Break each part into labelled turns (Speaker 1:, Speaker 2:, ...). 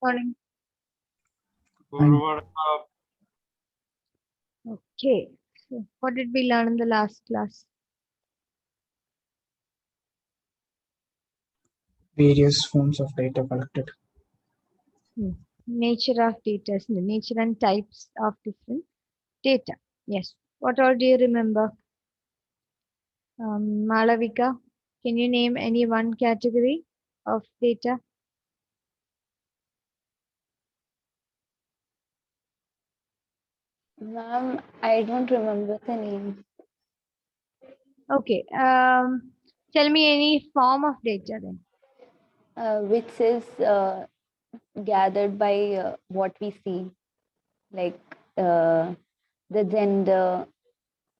Speaker 1: Morning.
Speaker 2: Forward
Speaker 1: Okay. So what did we learn in the last class?
Speaker 3: various forms of data collected.
Speaker 1: Nature of data, isn't it? Nature and types of different data. Yes. What all do you remember? Malavika, can you name any one category of data?
Speaker 4: Ma'am, I don't remember the name.
Speaker 1: Okay. Tell me any form of data then.
Speaker 4: Which is gathered by what we see, like the gender,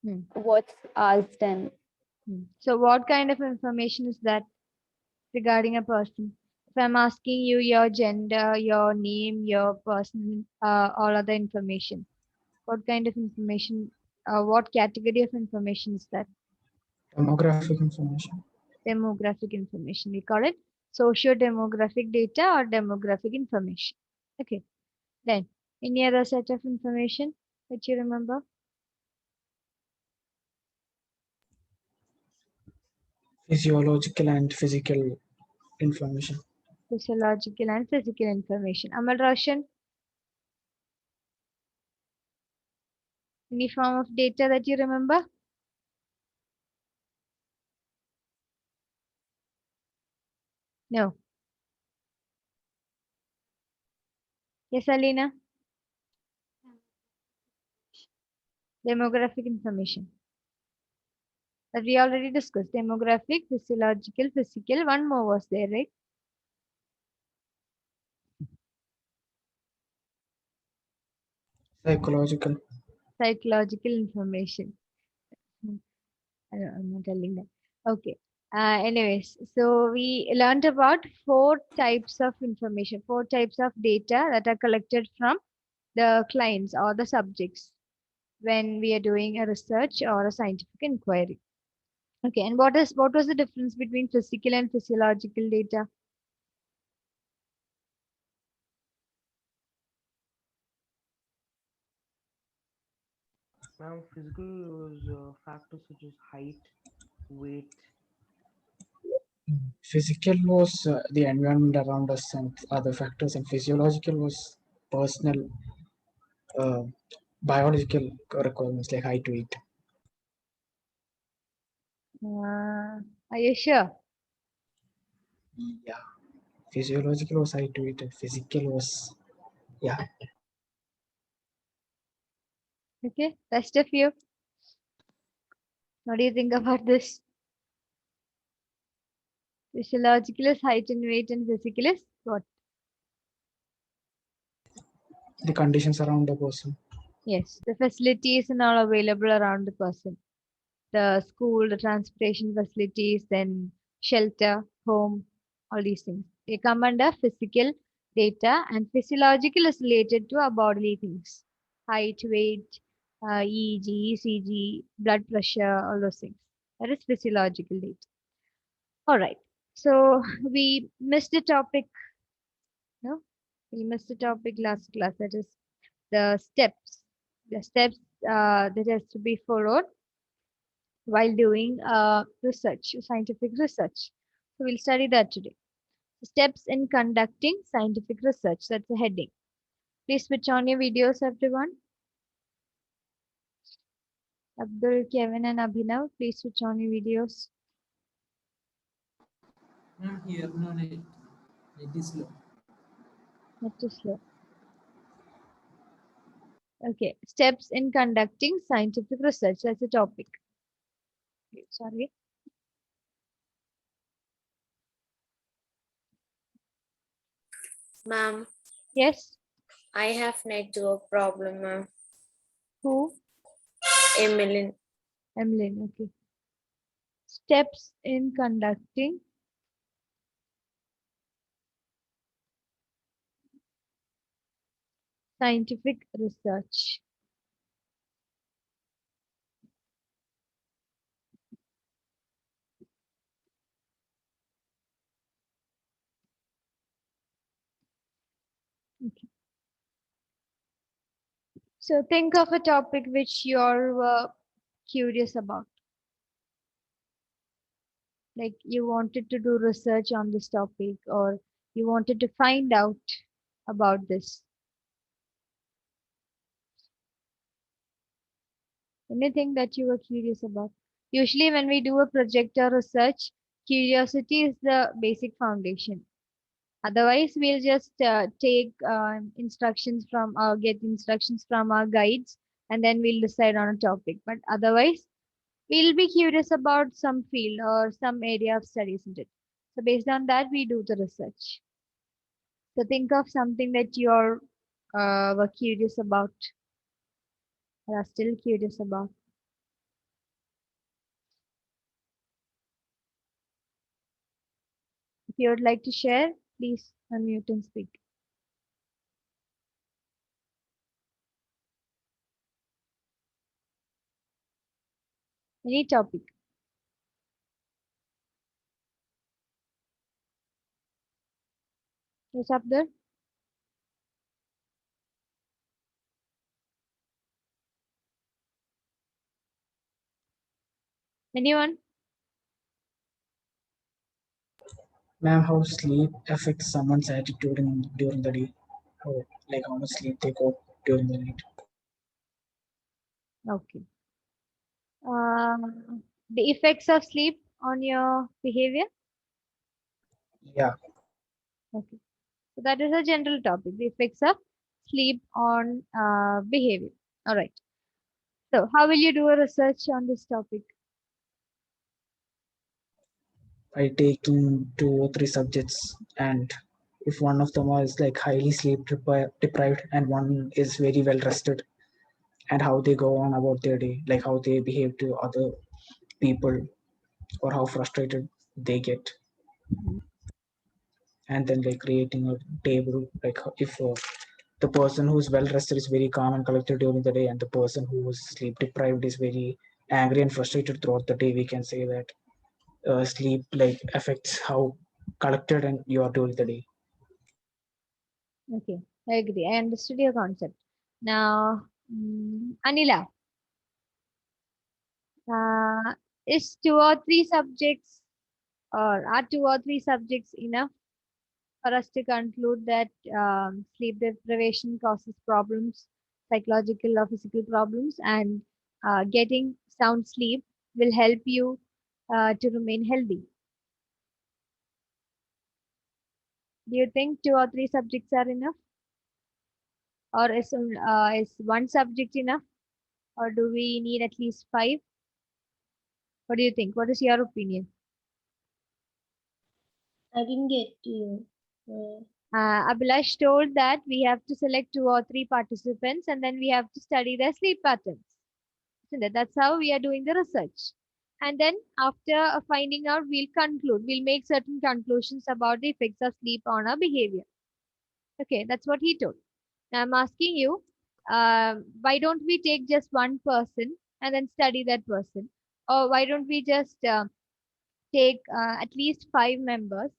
Speaker 1: Hmm.
Speaker 4: what's asked, and
Speaker 1: So what kind of information is that regarding a person? If I'm asking you your gender, your name, your person, all other information, what kind of information, what category of information is that?
Speaker 3: Demographic information.
Speaker 1: Demographic information. We call it socio-demographic data or demographic information. Okay. Then, any other set of information that you remember?
Speaker 3: Physiological and physical information.
Speaker 1: Physiological and physical information. Amal Roshan, any form of data that you remember? No. Yes, Alina? Demographic information. That we already discussed. Demographic, physiological, physical. One more was there, right?
Speaker 3: Psychological.
Speaker 1: Psychological information. I'm not telling that. Okay. Anyways, so we learned about four types of information, four types of data that are collected from the clients or the subjects when we are doing a research or a scientific inquiry. Okay, and what was the difference between physical and physiological data?
Speaker 2: Now, physical was factors such as height, weight.
Speaker 3: Physical was the environment around us and other factors, and physiological was personal, uh, biological requirements like height, weight.
Speaker 1: Are you sure?
Speaker 3: Yeah, physiological was height, weight, and physical was yeah.
Speaker 1: Okay, rest of you. What do you think about this? Physiological is height and weight, and physical is what?
Speaker 3: The conditions around a person.
Speaker 1: Yes, the facilities and all available around the person. The school, the transportation facilities, then shelter, home, all these things. They come under physical data, and physiological is related to our bodily things. Height, weight, EEG, ECG, blood pressure, all those things. That is physiological data. All right. So we missed the topic. No, we missed the topic last class. That is the steps. The steps that has to be followed while doing research, scientific research. So we'll study that today. Steps in conducting scientific research. That's the heading. Please switch on your videos, everyone. Abdul, Kevin, and Abhinav, please switch on your videos.
Speaker 5: I'm here, no net. It is slow.
Speaker 1: Not too slow. Okay. Steps in conducting scientific research. That's the topic. Sorry.
Speaker 6: Ma'am,
Speaker 1: Yes.
Speaker 6: I have network problem, ma'am.
Speaker 1: Who?
Speaker 6: Emmeline.
Speaker 1: Emlyn. Okay. Steps in conducting scientific research. Okay. So think of a topic which you're curious about. Like you wanted to do research on this topic or you wanted to find out about this. Anything that you were curious about. Usually when we do a project or research, curiosity is the basic foundation. Otherwise, we'll just take instructions from get instructions from our guides and then we'll decide on a topic. But otherwise, we'll be curious about some field or some area of study, isn't it? So based on that, we do the research. So think of something that you're were curious about or are still curious about. If you would like to share, please unmute and speak. Any topic. Yes, up there. Anyone?
Speaker 3: Ma'am, how sleep affects someone's attitude during the day? How much sleep they got during the night?
Speaker 1: Okay. The effects of sleep on your behavior.
Speaker 3: Yeah,
Speaker 1: Okay. So that is a general topic. The effects of sleep on behavior. All right. So how will you do a research on this topic?
Speaker 3: by taking 2 or 3 subjects, and if one of them is like highly deprived and one is very well rested, and how they go on about their day, like how they behave to other people or how frustrated they get, and then like creating a table, like if the person who's well rested is very calm and collected during the day and the person who was sleep deprived is very angry and frustrated throughout the day, we can say that sleep like affects how collected and you are during the day.
Speaker 1: Okay, I agree. I understood your concept. Now, Anila, is 2 or 3 subjects or are 2 or 3 subjects enough for us to conclude that sleep deprivation causes problems, psychological or physical problems, and getting sound sleep will help you to remain healthy? Do you think 2 or 3 subjects are enough, or is one subject enough, or do we need at least 5? What do you think? What is your opinion?
Speaker 7: I didn't get you.
Speaker 1: Abhilash told that we have to select 2 or 3 participants and then we have to study their sleep patterns. Isn't it? That's how we are doing the research. And then after finding out, we'll conclude. We'll make certain conclusions about the effects of sleep on our behavior. Okay, that's what he told. Now I'm asking you, why don't we take just one person and then study that person? Or why don't we just take at least 5 members,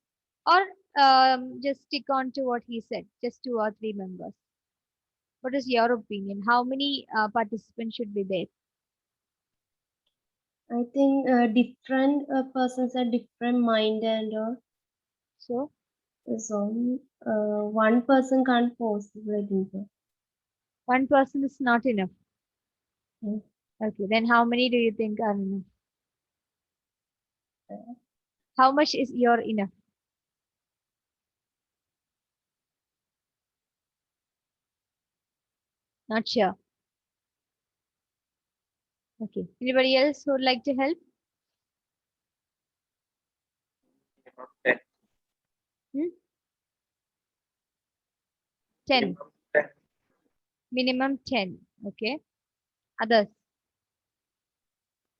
Speaker 1: or just stick on to what he said, just 2 or 3 members? What is your opinion? How many participants should be there?
Speaker 7: I think different persons have different mind and all.
Speaker 1: So
Speaker 7: So one person can't possibly do that.
Speaker 1: one person is not enough.
Speaker 7: Hmm.
Speaker 1: Okay, then how many do you think are enough? How much is your enough? Not sure. Okay. Anybody else who would like to help? Hmm? 10. Minimum 10. Okay. Others?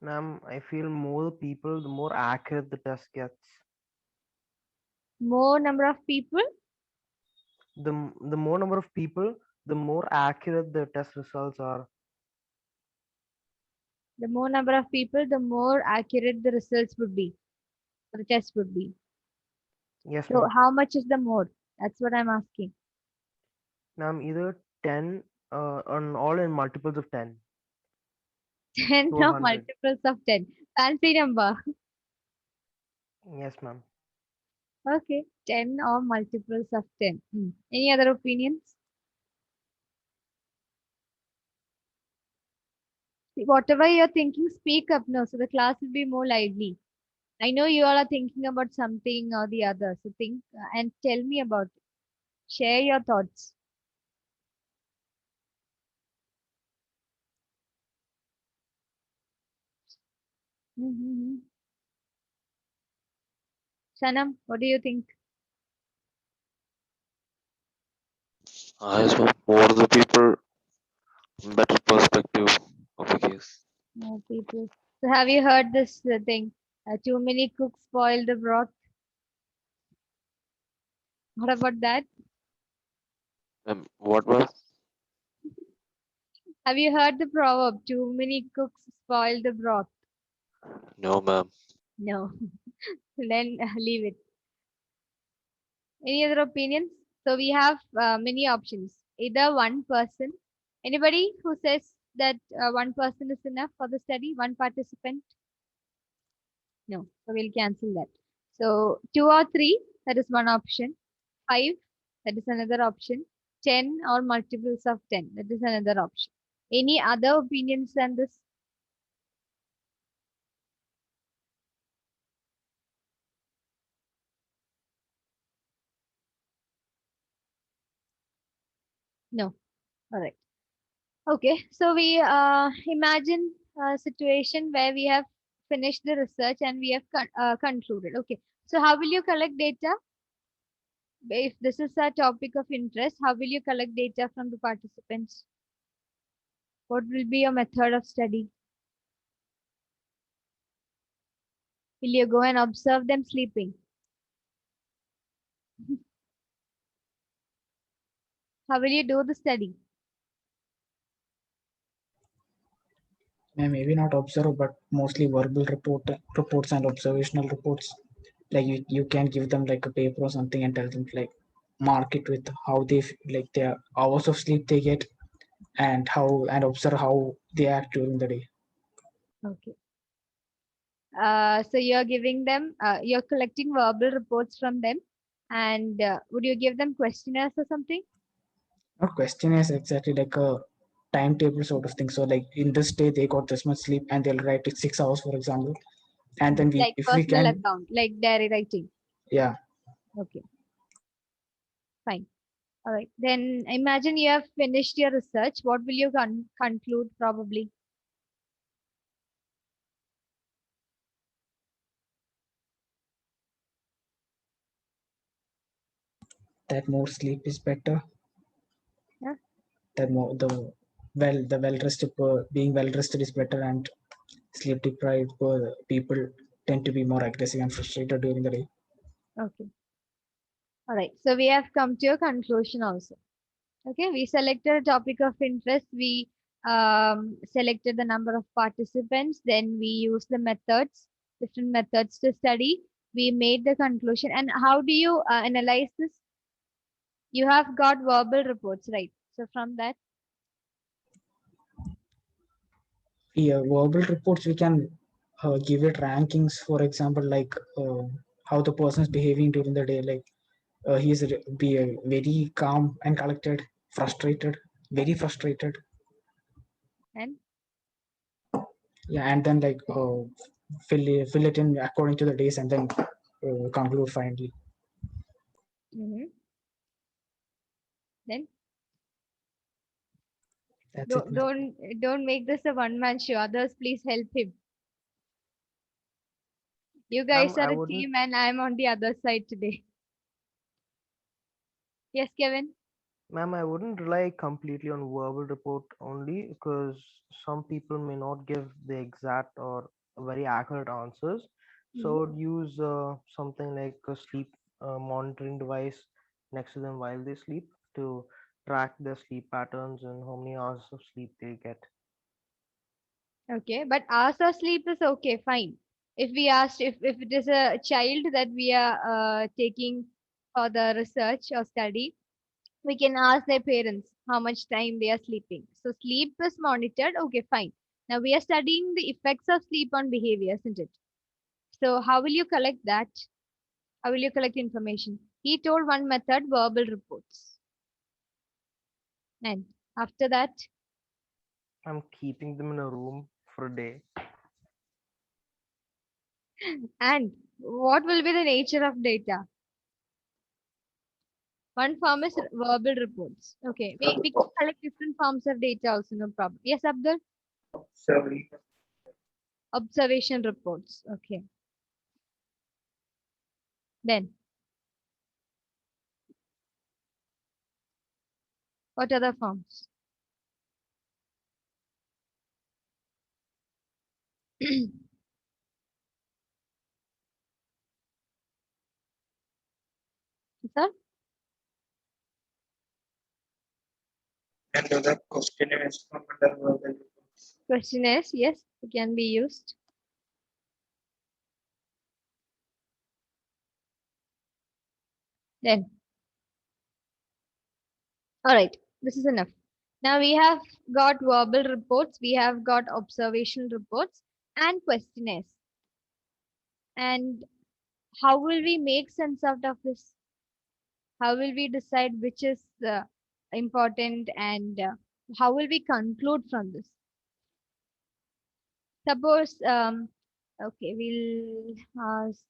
Speaker 2: Ma'am, I feel more people, the more accurate the test gets.
Speaker 1: More number of people?
Speaker 2: The more number of people, the more accurate the test results are.
Speaker 1: The more number of people, the more accurate the results would be. The test would be.
Speaker 2: Yes,
Speaker 1: So
Speaker 2: ma'am.
Speaker 1: how much is the more? That's what I'm asking.
Speaker 2: Ma'am, either 10 on all in multiples of 10
Speaker 1: 10
Speaker 2: to
Speaker 1: or
Speaker 2: 100.
Speaker 1: multiples of 10. Fancy number.
Speaker 2: Yes, ma'am.
Speaker 1: Okay, 10 or multiples of 10. Any other opinions? Whatever you're thinking, speak up now so the class will be more lively. I know you all are thinking about something or the other. So think and tell me about it. Share your thoughts. Mm-hmm. Sanam, what do you think?
Speaker 8: I saw more the people, better perspective of the case.
Speaker 1: More people. So have you heard this thing? Too many cooks spoil the broth. What about that?
Speaker 8: What was?
Speaker 1: Have you heard the proverb? Too many cooks spoil the broth.
Speaker 8: No, ma'am.
Speaker 1: No. Then leave it. Any other opinions? So we have many options. Either one person. Anybody who says that one person is enough for the study? One participant? No. So we'll cancel that. So 2 or 3, that is one option. 5, that is another option. 10 or multiples of 10, that is another option. Any other opinions than this? No. All right. Okay. So we imagine a situation where we have finished the research and we have concluded. Okay. So how will you collect data? If this is a topic of interest, how will you collect data from the participants? What will be your method of study? Will you go and observe them sleeping? How will you do the study?
Speaker 3: Maybe not observe, but mostly verbal reports and observational reports. Like you can give them like a paper or something and tell them like mark it with how they like their hours of sleep they get and how and observe how they act during the day.
Speaker 1: Okay. So you're giving them, you're collecting verbal reports from them, and would you give them questionnaires or something?
Speaker 3: Not question is exactly like a timetable sort of thing. So like in this day they got this much sleep and they'll write it 6 hours, for example. And then we
Speaker 1: Like
Speaker 3: if we
Speaker 1: personal
Speaker 3: can,
Speaker 1: account, like diary writing.
Speaker 3: yeah,
Speaker 1: Okay, fine. All right. Then imagine you have finished your research. What will you conclude probably?
Speaker 3: that more sleep is better.
Speaker 1: Yeah.
Speaker 3: That more the well rested being well rested is better, and sleep deprived people tend to be more aggressive and frustrated during the day.
Speaker 1: Okay. All right. So we have come to a conclusion also. Okay. We selected a topic of interest. We selected the number of participants. Then we used the methods, different methods to study. We made the conclusion. And how do you analyze this? You have got verbal reports, right? So from that,
Speaker 3: Yeah, verbal reports we can give it rankings, for example, like how the person is behaving during the day. Like he's be very calm and collected, frustrated, very frustrated.
Speaker 1: and
Speaker 3: Yeah, and then like fill it in according to the days, and then conclude finally.
Speaker 1: then
Speaker 3: That's it.
Speaker 1: don't make this a one-man show. Others, please help him. You
Speaker 2: Ma'am,
Speaker 1: guys are
Speaker 2: I
Speaker 1: a
Speaker 2: wouldn't,
Speaker 1: team, and I'm on the other side today. Yes, Kevin.
Speaker 2: ma'am, I wouldn't rely completely on verbal report only because some people may not give the exact or very accurate answers. So
Speaker 1: Mhm.
Speaker 2: I'd use something like a sleep monitoring device next to them while they sleep to track their sleep patterns and how many hours of sleep they get.
Speaker 1: Okay, but hours of sleep is okay, fine. If we asked if it is a child that we are taking for the research or study, We can ask their parents how much time they are sleeping. So sleep is monitored. Okay, fine. Now we are studying the effects of sleep on behavior, isn't it? So how will you collect that? How will you collect information? He told one method, verbal reports. And after that,
Speaker 2: I'm keeping them in a room for a day.
Speaker 1: and what will be the nature of data? One form is verbal reports. Okay, we can collect different forms of data also, no problem. Yes, Abdul? Observation reports. Okay. Then, what other forms? Sir?
Speaker 3: And other questionnaires from under verbal reports.
Speaker 1: Questionnaires, yes, it can be used. Then, all right, this is enough. Now we have got verbal reports, we have got observational reports and questionnaires. And how will we make sense out of this? How will we decide which is important and how will we conclude from this? Suppose, okay, we'll ask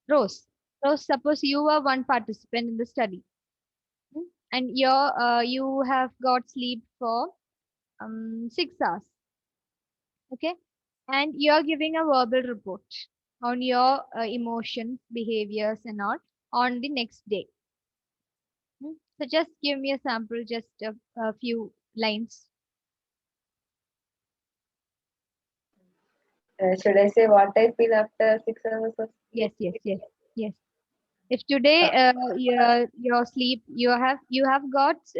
Speaker 1: Rose. Rose, suppose you are one participant in the study. And you have got sleep for 6 hours. Okay, and you're giving a verbal report on your emotions, behaviors, and all on the next day. So just give me a sample, just a few lines.
Speaker 9: Should I say what I feel after 6 hours of
Speaker 1: Yes,
Speaker 9: sleep?
Speaker 1: yes. If today your sleep you have got 6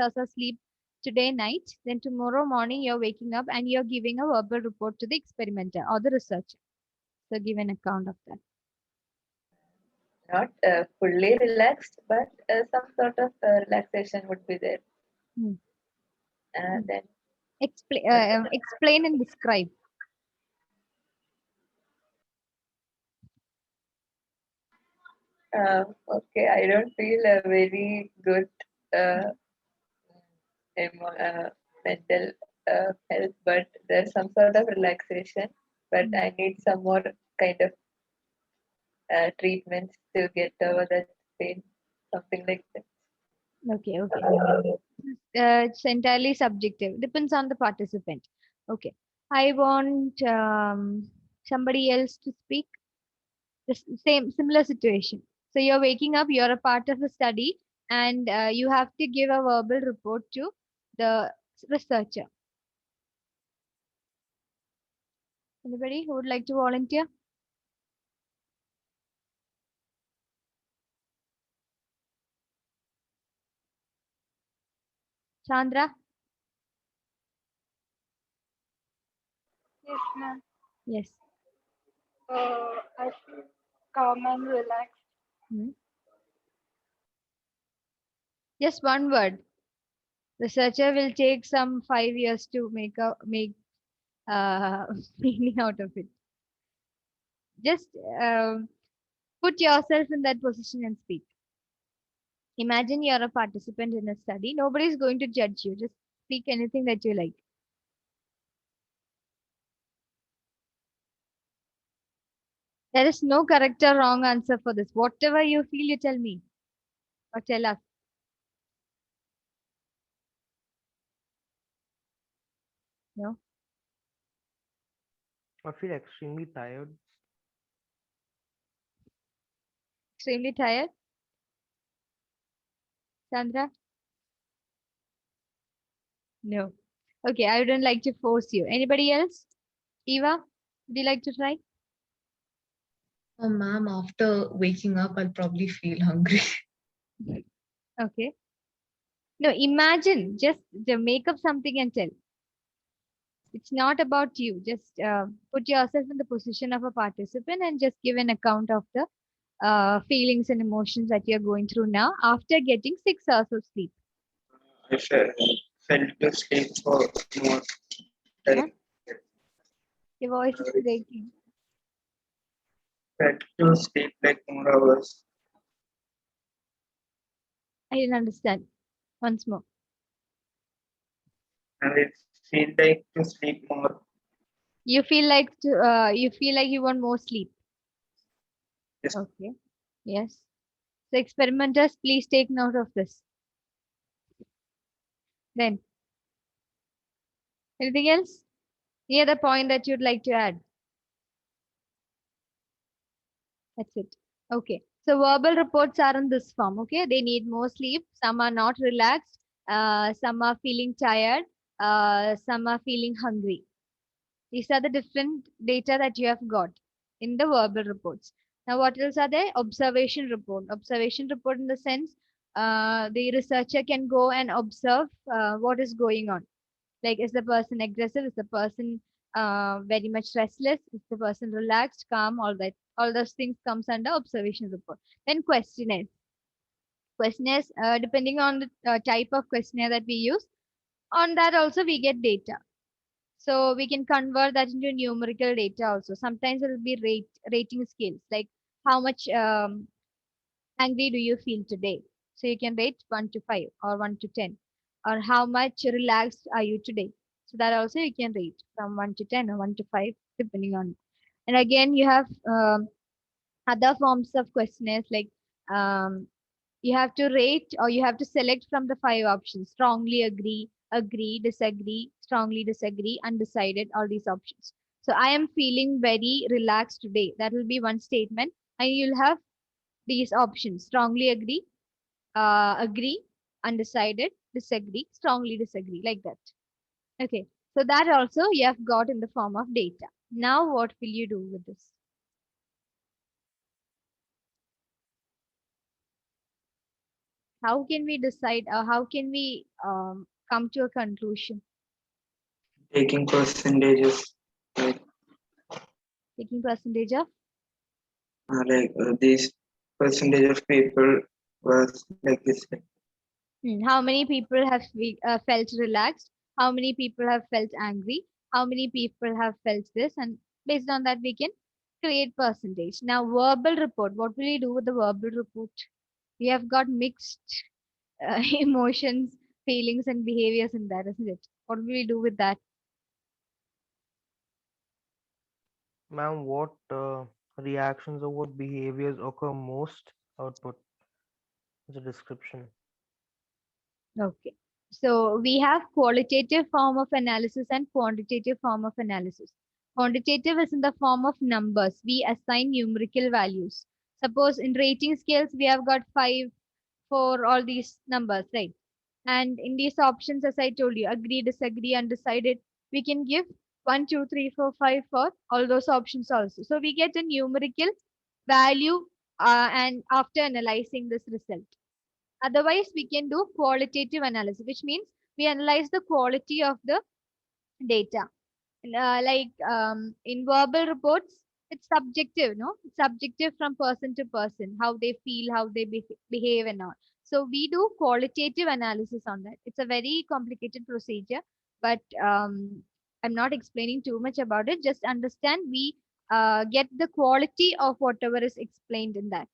Speaker 1: hours of sleep today night, then tomorrow morning you're waking up and you're giving a verbal report to the experimenter or the researcher. So give an account of that.
Speaker 9: Not fully relaxed, but some sort of relaxation would be there.
Speaker 1: Hmm.
Speaker 9: Then
Speaker 1: Explain and describe.
Speaker 9: Okay, I don't feel a very good mental health, but there's some sort of relaxation. But I need some more kind of treatments to get over that pain, something like that.
Speaker 1: Okay. It's entirely subjective. Depends on the participant. Okay. I want somebody else to speak. The similar situation. So you're waking up. You're a part of the study, and you have to give a verbal report to the researcher. Anybody who would like to volunteer? Chandra?
Speaker 10: Yes, ma'am.
Speaker 1: Yes.
Speaker 10: I feel calm and relaxed.
Speaker 1: Just one word. Researcher will take some 5 years to make meaning out of it. Just put yourself in that position and speak. Imagine you're a participant in a study. Nobody is going to judge you. Just speak anything that you like. There is no correct or wrong answer for this. Whatever you feel, you tell me or tell us. No?
Speaker 2: I feel extremely tired.
Speaker 1: Extremely tired? Sandra? No. Okay, I wouldn't like to force you. Anybody else? Eva, would you like to try?
Speaker 11: Oh, ma'am, after waking up, I'll probably feel hungry.
Speaker 1: Okay. No, imagine. Just make up something and tell. It's not about you. Just put yourself in the position of a participant and just give an account of the feelings and emotions that you're going through now after getting 6 hours of sleep?
Speaker 12: I felt to sleep for more time.
Speaker 1: Your voice is breaking.
Speaker 12: Felt to sleep like more hours.
Speaker 1: I didn't understand. Once more.
Speaker 12: And it feel like to sleep more.
Speaker 1: You feel like you want more sleep.
Speaker 12: Yes.
Speaker 1: Okay. Yes. So experimenters, please take note of this. Then, anything else? Any other point that you'd like to add? That's it. Okay. So verbal reports are in this form. Okay. They need more sleep. Some are not relaxed. Some are feeling tired. Some are feeling hungry. These are the different data that you have got in the verbal reports. Now, what else are there? Observation report. Observation report in the sense the researcher can go and observe what is going on. Like, is the person aggressive? Is the person very much restless? Is the person relaxed, calm? All that, all those things comes under observation report. Then questionnaires. Questionnaires, depending on the type of questionnaire that we use, on that also we get data. So we can convert that into numerical data also. Sometimes it will be rating scales, like how much angry do you feel today? So you can rate 1 to 5 or 1 to 10. Or how much relaxed are you today? So that also you can rate from 1 to 10 or 1 to 5, depending on. And again, you have other forms of questionnaires like you have to rate or you have to select from the 5 options: strongly agree, agree, disagree, strongly disagree, undecided, all these options. So I am feeling very relaxed today. That will be one statement. And you'll have these options: strongly agree, agree, undecided, disagree, strongly disagree, like that. Okay. So that also you have got in the form of data. Now what will you do with this? How can we decide or how can we come to a conclusion?
Speaker 12: Taking percentages.
Speaker 1: Taking percentage of?
Speaker 12: These percentage of people was like this.
Speaker 1: How many people have felt relaxed? How many people have felt angry? How many people have felt this? And based on that, we can create percentage. Now, verbal report. What will you do with the verbal report? We have got mixed emotions, feelings, and behaviors in that, isn't it? What will we do with that?
Speaker 2: Ma'am, what reactions or what behaviors occur most? Output as a description.
Speaker 1: Okay. So we have qualitative form of analysis and quantitative form of analysis. Quantitative is in the form of numbers. We assign numerical values. Suppose in rating scales, we have got 5 for all these numbers, right? And in these options, as I told you, agree, disagree, undecided, we can give 1, 2, 3, 4, 5 for all those options also. So we get a numerical value and after analyzing this result. Otherwise, we can do qualitative analysis, which means we analyze the quality of the data. In verbal reports, it's subjective, no? It's subjective from person to person, how they feel, how they behave and all. So we do qualitative analysis on that. It's a very complicated procedure, but I'm not explaining too much about it. Just understand we get the quality of whatever is explained in that.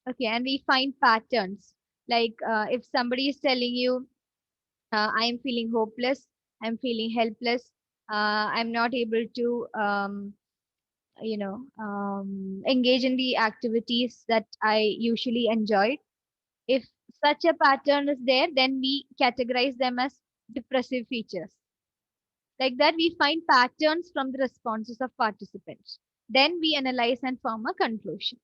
Speaker 1: Okay, and we find patterns. Like if somebody is telling you, I am feeling hopeless, I'm feeling helpless, I'm not able to, engage in the activities that I usually enjoy. If such a pattern is there, then we categorize them as depressive features. Like that, we find patterns from the responses of participants. Then we analyze and form a conclusion.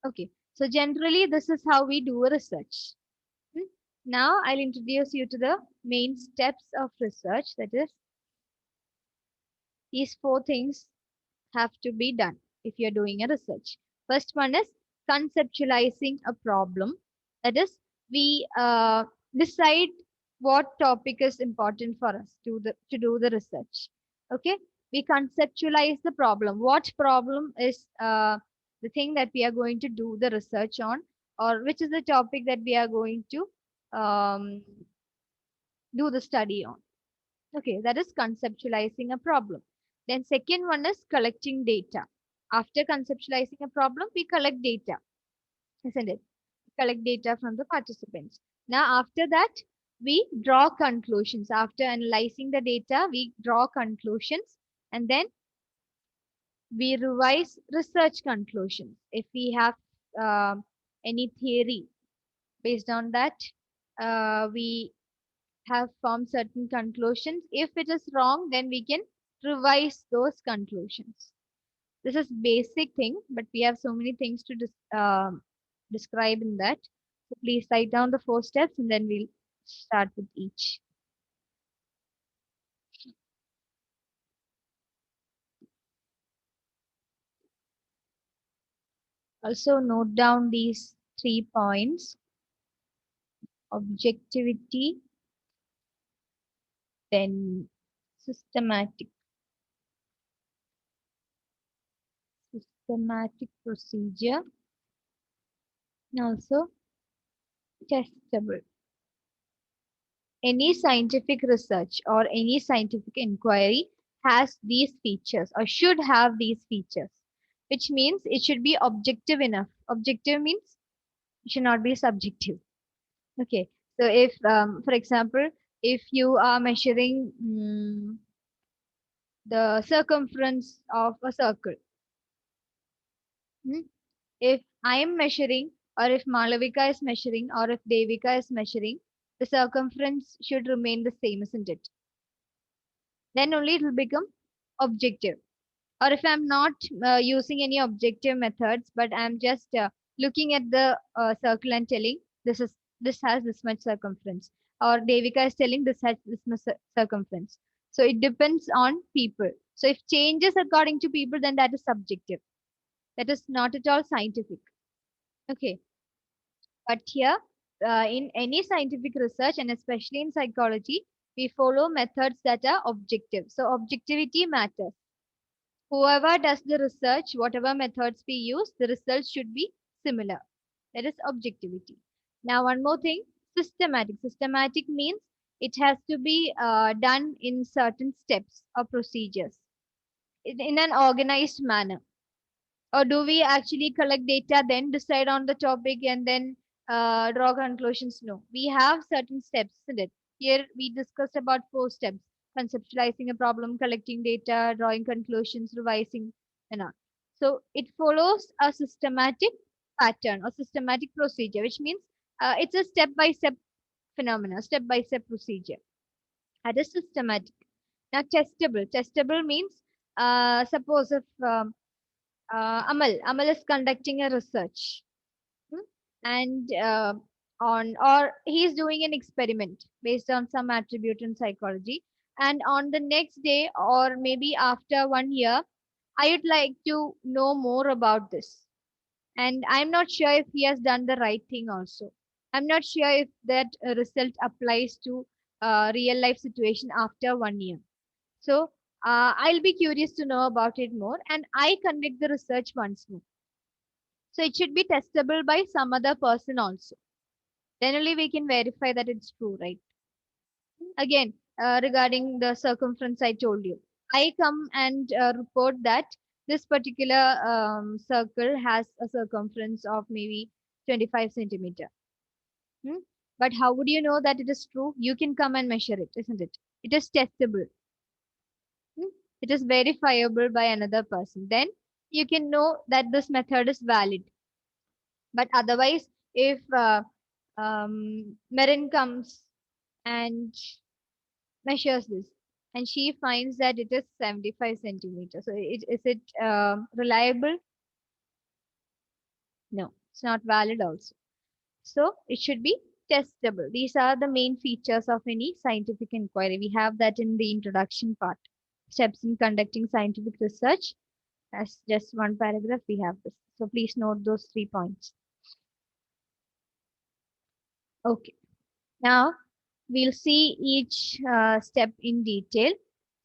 Speaker 1: Okay, so generally, this is how we do a research. Now I'll introduce you to the main steps of research. That is, these 4 things have to be done if you're doing a research. First one is conceptualizing a problem. That is, we decide what topic is important for us to do the research. Okay, we conceptualize the problem. What problem is the thing that we are going to do the research on, or which is the topic that we are going to do the study on. Okay, that is conceptualizing a problem. Then second one is collecting data. After conceptualizing a problem, we collect data, isn't it? Collect data from the participants. Now, after that, we draw conclusions. After analyzing the data, we draw conclusions, and then we revise research conclusions. If we have any theory based on that, we have formed certain conclusions. If it is wrong, then we can revise those conclusions. This is basic thing, but we have so many things to describe in that. So please write down the 4 steps and then we'll start with each. Also note down these 3 points: objectivity, then systematic procedure, and also testable. Any scientific research or any scientific inquiry has these features or should have these features, which means it should be objective enough. Objective means it should not be subjective. Okay, so if, for example, if you are measuring the circumference of a circle, if I am measuring, or if Malavika is measuring, or if Devika is measuring, the circumference should remain the same, isn't it? Then only it will become objective. Or if I'm not using any objective methods, but I'm just looking at the circle and telling this has this much circumference, or Devika is telling this has this much circumference. So it depends on people. So if changes according to people, then that is subjective. That is not at all scientific. Okay. But here, in any scientific research, and especially in psychology, we follow methods that are objective. So objectivity matters. Whoever does the research, whatever methods we use, the results should be similar. That is objectivity. Now, one more thing, systematic. Systematic means it has to be done in certain steps or procedures in an organized manner. Or do we actually collect data, then decide on the topic and then draw conclusions? No, we have certain steps, isn't it? Here we discussed about 4 steps: conceptualizing a problem, collecting data, drawing conclusions, revising, and all. So it follows a systematic pattern or systematic procedure, which means it's a step-by-step phenomena, step-by-step procedure. That is systematic. Now testable. Testable means suppose if Amal is conducting a research, and or he is doing an experiment based on some attribute in psychology, and on the next day or maybe after 1 year, I would like to know more about this, and I'm not sure if he has done the right thing also. I'm not sure if that result applies to real life situation after 1 year. So I'll be curious to know about it more, and I conduct the research once more. So it should be testable by some other person also. Then only we can verify that it's true, right? Again, regarding the circumference I told you, I come and report that this particular circle has a circumference of maybe 25 centimeter. But how would you know that it is true? You can come and measure it, isn't it? It is testable. It is verifiable by another person. Then you can know that this method is valid. But otherwise, if Marin comes and measures this, and she finds that it is 75 centimeters, so is it reliable? No, it's not valid also. So it should be testable. These are the main features of any scientific inquiry. We have that in the introduction part. Steps in conducting scientific research. As just one paragraph, we have this. So please note those 3 points. Okay. Now we'll see each step in detail.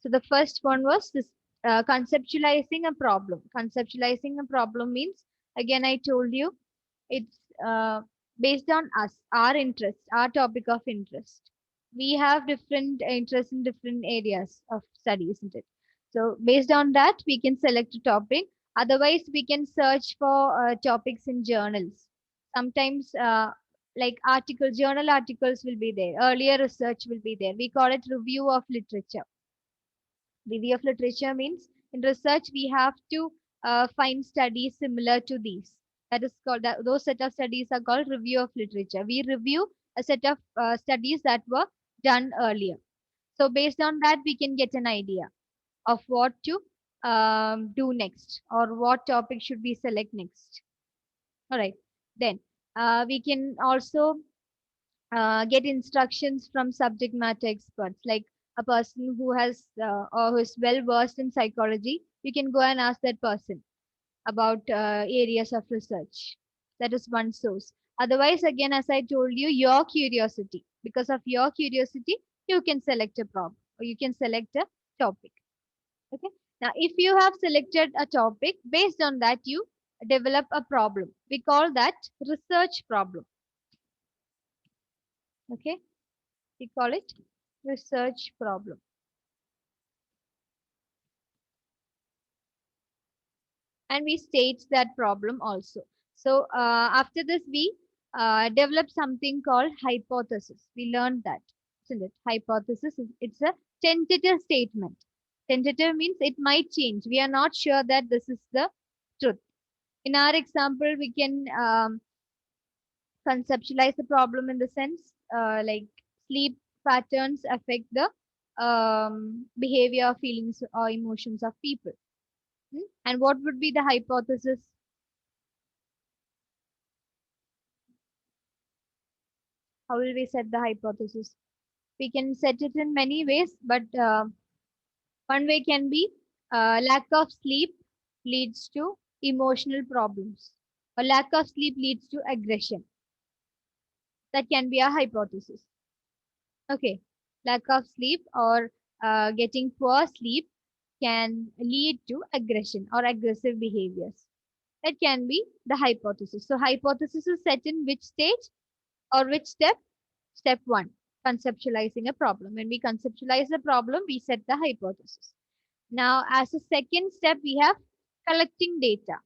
Speaker 1: So the first one was this conceptualizing a problem. Conceptualizing a problem means Again, I told you it's based on us, our interest, our topic of interest. We have different interests in different areas of study, isn't it? So based on that, we can select a topic. Otherwise, we can search for topics in journals. Sometimes, like journal articles will be there. Earlier research will be there. We call it review of literature. Review of literature means in research we have to find studies similar to these. That is called those set of studies are called review of literature. We review a set of studies that were done earlier. So based on that, we can get an idea of what to do next or what topic should we select next. All right. Then we can also get instructions from subject matter experts, like a person who has or who is well versed in psychology. You can go and ask that person about areas of research. That is one source. Otherwise, again, as I told you, your curiosity. Because of your curiosity, you can select a problem or you can select a topic. Okay. Now, if you have selected a topic, based on that, you develop a problem. We call that research problem. Okay. We call it research problem. And we state that problem also. So after this, we develop something called hypothesis. We learned that, isn't it? Hypothesis it's a tentative statement. Tentative means it might change. We are not sure that this is the truth. In our example, we can conceptualize the problem in the sense like sleep patterns affect the behavior, feelings, or emotions of people. And what would be the hypothesis? How will we set the hypothesis? We can set it in many ways, but one way can be lack of sleep leads to emotional problems, or lack of sleep leads to aggression. That can be a hypothesis. Okay, lack of sleep or getting poor sleep can lead to aggression or aggressive behaviors. That can be the hypothesis. So hypothesis is set in which stage or which step? Step 1, conceptualizing a problem. When we conceptualize the problem, we set the hypothesis. Now, as a second step, we have collecting data,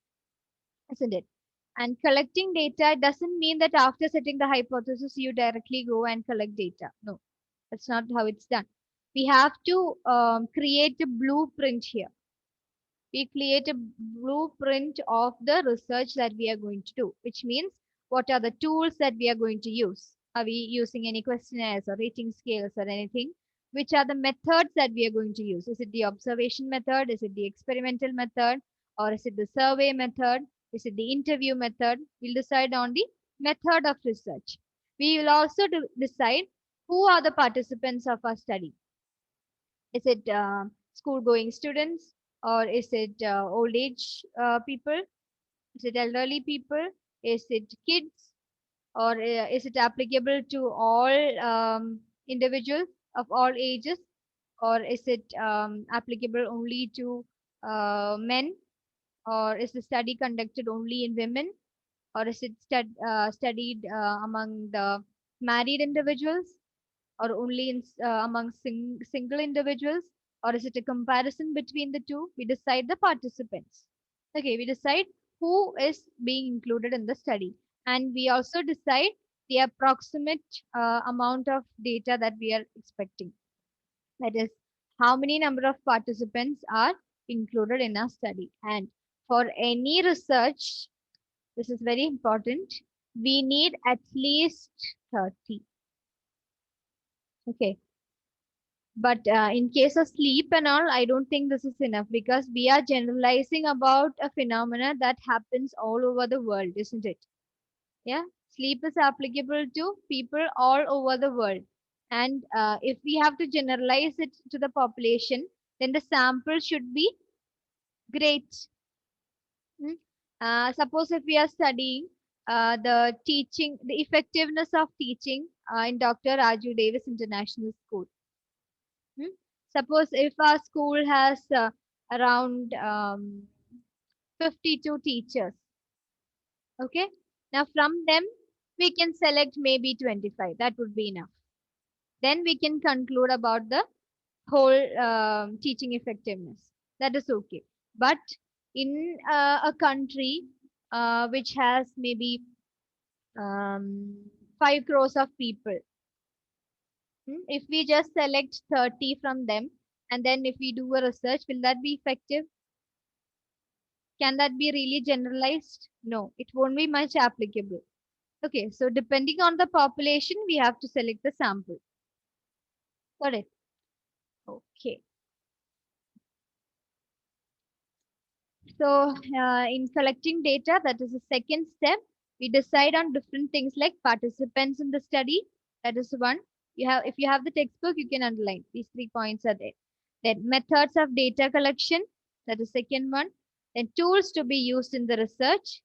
Speaker 1: isn't it? And collecting data doesn't mean that after setting the hypothesis, you directly go and collect data. No, that's not how it's done. We have to create a blueprint here. We create a blueprint of the research that we are going to do, which means what are the tools that we are going to use? Are we using any questionnaires or rating scales or anything? Which are the methods that we are going to use? Is it the observation method? Is it the experimental method? Or is it the survey method? Is it the interview method? We'll decide on the method of research. We will also decide who are the participants of our study. Is it school-going students, or is it old age people? Is it elderly people? Is it kids? Or is it applicable to all individuals of all ages? Or is it applicable only to men? Or is the study conducted only in women? Or is it studied among the married individuals? Or only in, among single individuals? Or is it a comparison between the two? We decide the participants. Okay, we decide who is being included in the study. And we also decide the approximate amount of data that we are expecting. That is, how many number of participants are included in our study. And for any research, this is very important, we need at least 30. Okay. But in case of sleep and all, I don't think this is enough, because we are generalizing about a phenomena that happens all over the world, isn't it? Yeah, sleep is applicable to people all over the world. And if we have to generalize it to the population, then the sample should be great. Suppose if we are studying the effectiveness of teaching in Dr. Raju Davis International School. Suppose if our school has around 52 teachers, Okay. Now from them, we can select maybe 25. That would be enough. Then we can conclude about the whole teaching effectiveness. That is okay. But in a country which has maybe 5 crores of people, if we just select 30 from them and then if we do a research, will that be effective? Can that be really generalized? No, it won't be much applicable. Okay, so depending on the population, we have to select the sample. Got it? Okay. So in collecting data, that is the second step. We decide on different things like participants in the study. That is one. If you have the textbook, you can underline. These 3 points are there. Then methods of data collection. That is second one. Then tools to be used in the research.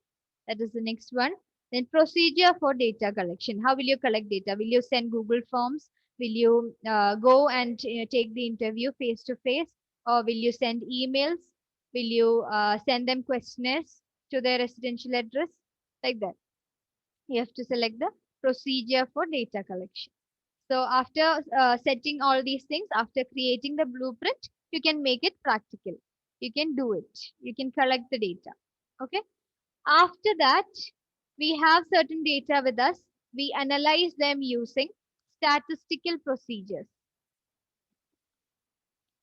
Speaker 1: That is the next one. Then procedure for data collection. How will you collect data? Will you send Google Forms? Will you go and take the interview face to face? Or will you send emails? Will you send them questionnaires to their residential address? Like that. You have to select the procedure for data collection. So after setting all these things, after creating the blueprint, you can make it practical. You can do it. You can collect the data. Okay. After that, we have certain data with us. We analyze them using statistical procedures.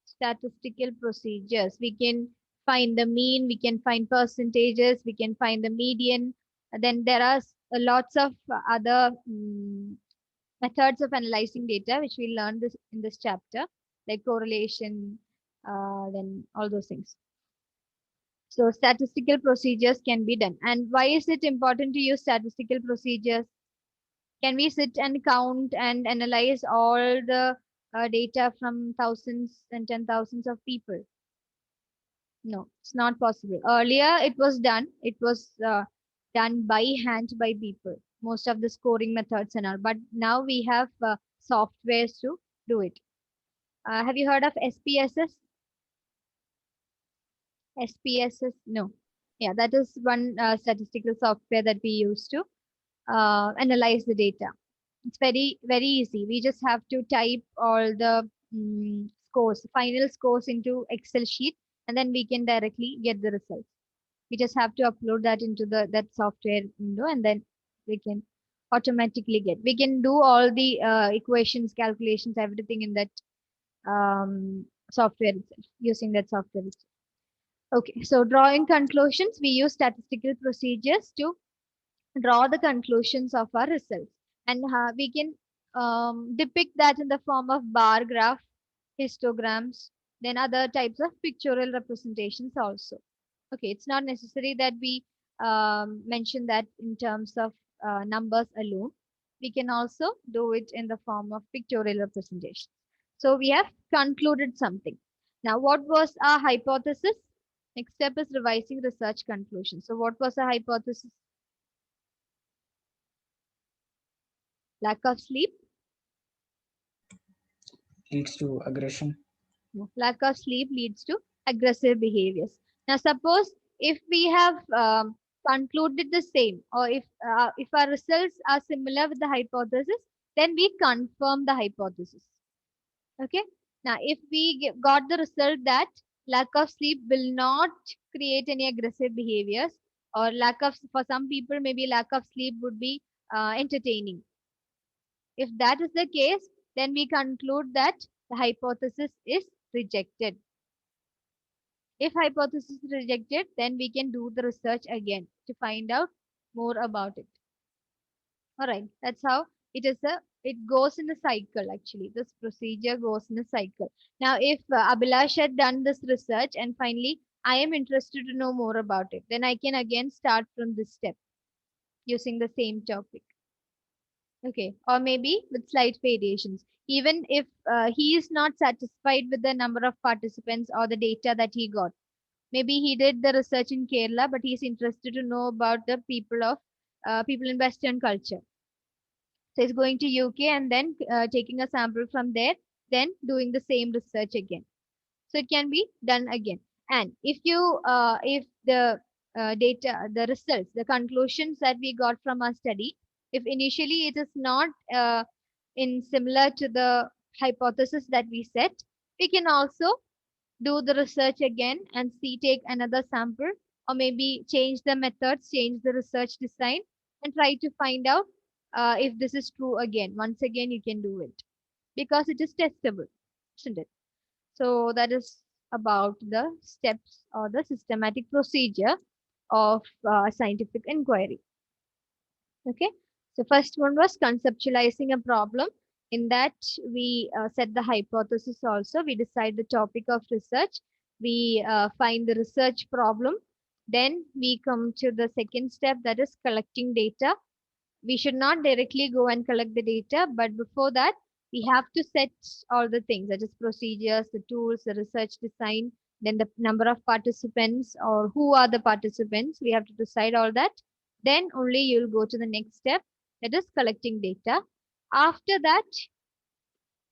Speaker 1: Statistical procedures. We can find the mean, we can find percentages, we can find the median. Then there are lots of other methods of analyzing data, which we learned this in this chapter, like correlation, then all those things. So statistical procedures can be done. And why is it important to use statistical procedures? Can we sit and count and analyze all the data from thousands and 10,000s of people? No, it's not possible. Earlier, it was done. It was done by hand by people. Most of the scoring methods and all. But now we have softwares to do it. Have you heard of SPSS? SPSS? No. Yeah, that is one statistical software that we use to analyze the data. It's very, very easy. We just have to type all the scores, final scores into Excel sheet, and then we can directly get the results. We just have to upload that into that software window, and then we can automatically get. We can do all the equations, calculations, everything in that software itself, using that software itself. Okay, so drawing conclusions, we use statistical procedures to draw the conclusions of our results. And we can depict that in the form of bar graph, histograms, then other types of pictorial representations also. Okay, it's not necessary that we mention that in terms of numbers alone. We can also do it in the form of pictorial representation. So we have concluded something. Now, what was our hypothesis? Next step is revising research conclusions. So what was our hypothesis? Lack of sleep
Speaker 3: leads to aggression.
Speaker 1: Lack of sleep leads to aggressive behaviors. Now, suppose if we have concluded the same, or if our results are similar with the hypothesis, then we confirm the hypothesis. Okay. Now, if we got the result that lack of sleep will not create any aggressive behaviors, or for some people, maybe lack of sleep would be entertaining. If that is the case, then we conclude that the hypothesis is rejected. If hypothesis is rejected, then we can do the research again to find out more about it. All right, that's how it goes in a cycle actually. This procedure goes in a cycle. Now, if Abhilash had done this research and finally I am interested to know more about it, then I can again start from this step using the same topic. Okay, or maybe with slight variations. Even if he is not satisfied with the number of participants or the data that he got. Maybe he did the research in Kerala, but he's interested to know about the people in Western culture. So he's going to UK and then taking a sample from there, then doing the same research again. So it can be done again. And if the data, the results, the conclusions that we got from our study, if initially it is not in similar to the hypothesis that we set, we can also do the research again and see, take another sample, or maybe change the methods, change the research design, and try to find out if this is true again. Once again, you can do it because it is testable, isn't it? So that is about the steps or the systematic procedure of scientific inquiry. Okay. So first one was conceptualizing a problem. In that, we set the hypothesis also. We decide the topic of research. We find the research problem. Then we come to the second step, that is collecting data. We should not directly go and collect the data, but before that, we have to set all the things, such as procedures, the tools, the research design, then the number of participants or who are the participants. We have to decide all that. Then only you'll go to the next step, that is collecting data. After that,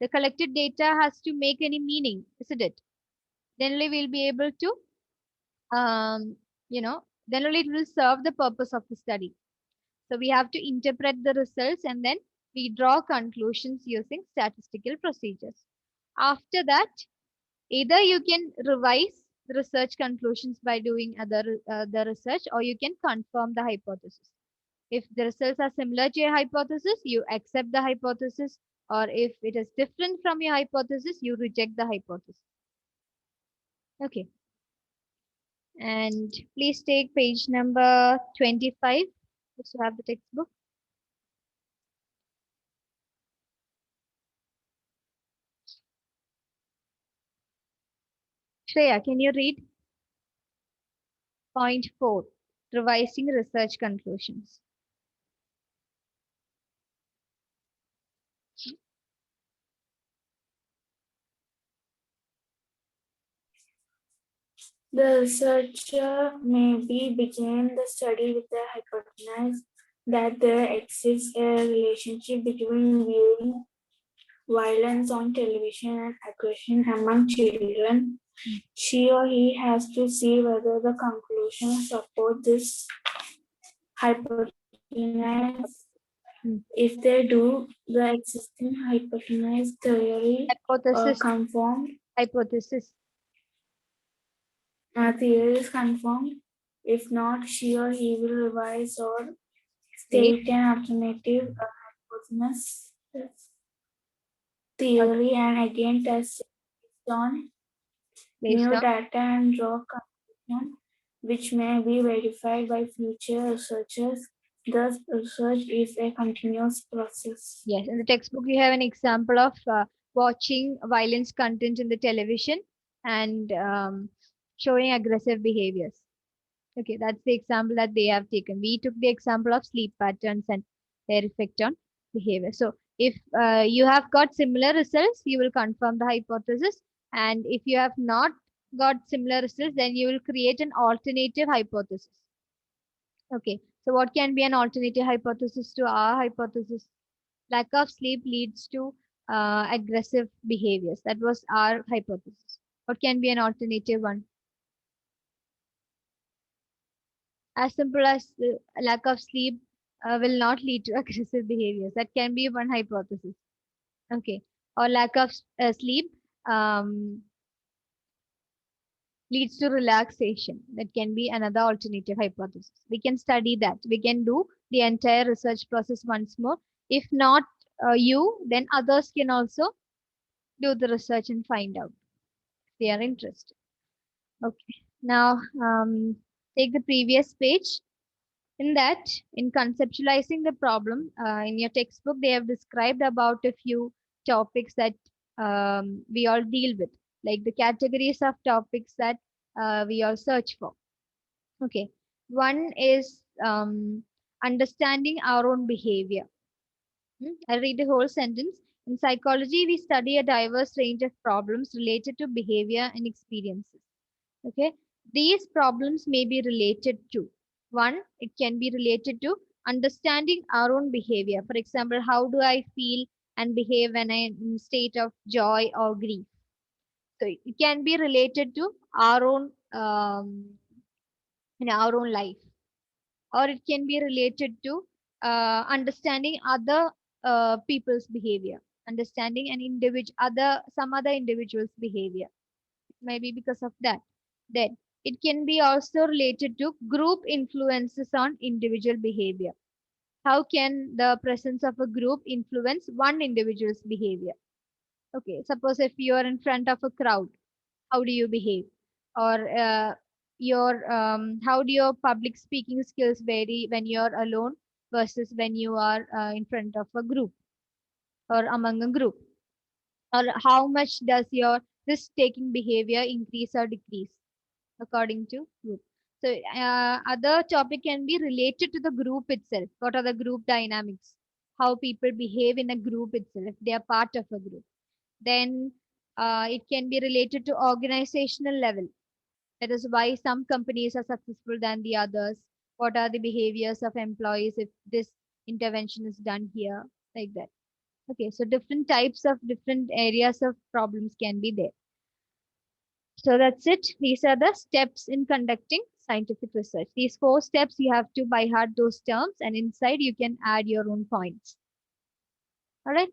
Speaker 1: the collected data has to make any meaning, isn't it? Then only we'll be able to, then only it will serve the purpose of the study. So we have to interpret the results and then we draw conclusions using statistical procedures. After that, either you can revise the research conclusions by doing the research, or you can confirm the hypothesis. If the results are similar to your hypothesis, you accept the hypothesis, or if it is different from your hypothesis, you reject the hypothesis. Okay. And please take page number 25. Just have the textbook. Shreya, can you read? Point 4, revising research conclusions.
Speaker 13: The researcher maybe began the study with the hypothesis that there exists a relationship between viewing violence on television and aggression among children. She or he has to see whether the conclusions support this hypothesis. If they do, the existing hypothesis theory confirmed.
Speaker 1: Hypothesis.
Speaker 13: Theory is confirmed. If not, she or he will revise or state an alternative hypothesis theory and again test it based on new data and draw conclusion, which may be verified by future researchers. Thus, research is a continuous process.
Speaker 1: Yes, in the textbook, you have an example of watching violence content in the television and showing aggressive behaviors. Okay, that's the example that they have taken. We took the example of sleep patterns and their effect on behavior. So if you have got similar results, you will confirm the hypothesis. And if you have not got similar results, then you will create an alternative hypothesis. Okay, so what can be an alternative hypothesis to our hypothesis? Lack of sleep leads to aggressive behaviors. That was our hypothesis. What can be an alternative one? As simple as lack of sleep will not lead to aggressive behaviors. That can be one hypothesis. Okay. Or lack of sleep leads to relaxation. That can be another alternative hypothesis. We can study that. We can do the entire research process once more. If not you, then others can also do the research and find out if they are interested. Okay. Now, take the previous page. In that, in conceptualizing the problem, in your textbook, they have described about a few topics that we all deal with, like the categories of topics that we all search for. Okay. One is understanding our own behavior. I'll read the whole sentence. In psychology, we study a diverse range of problems related to behavior and experiences. Okay. These problems may be related to, one, it can be related to understanding our own behavior. For example, how do I feel and behave when I'm in a state of joy or grief? So it can be related to our own in our own life, or it can be related to understanding other people's behavior, understanding some other individual's behavior, maybe because of that. Then it can be also related to group influences on individual behavior. How can the presence of a group influence one individual's behavior? Okay, suppose if you are in front of a crowd, how do you behave? Or how do your public speaking skills vary when you're alone versus when you are in front of a group or among a group? Or how much does your risk taking behavior increase or decrease according to group? So other topic can be related to the group itself. What are the group dynamics? How people behave in a group itself, if they are part of a group. Then it can be related to organizational level. That is why some companies are successful than the others. What are the behaviors of employees if this intervention is done here, like that. Okay, so different types of different areas of problems can be there. So that's it. These are the steps in conducting scientific research. These 4 steps, you have to by heart those terms, and inside you can add your own points. All right.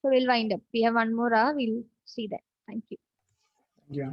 Speaker 1: So we'll wind up. We have 1 more hour. We'll see that. Thank you.
Speaker 3: Yeah.